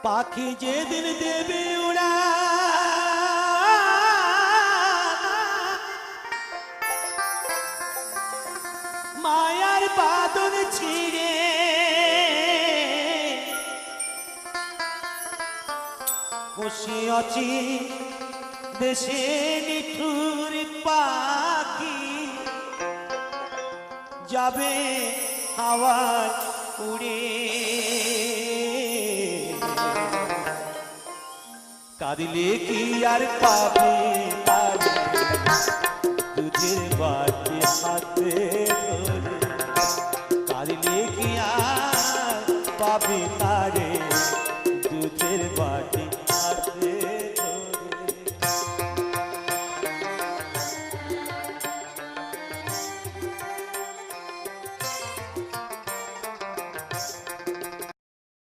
পাখি যেদিন দেবে উড়া মায়ার বাঁধন ছিঁড়ে বসে আছি দেশে নিঠুর পাখি যাবে হাওয়ায় উড়ে কাঁদিলে কি আর পাবে তারে দুধের বাটি হাতে ধরে কাঁদিলে কি আর পাবে তারে দুধের বাটি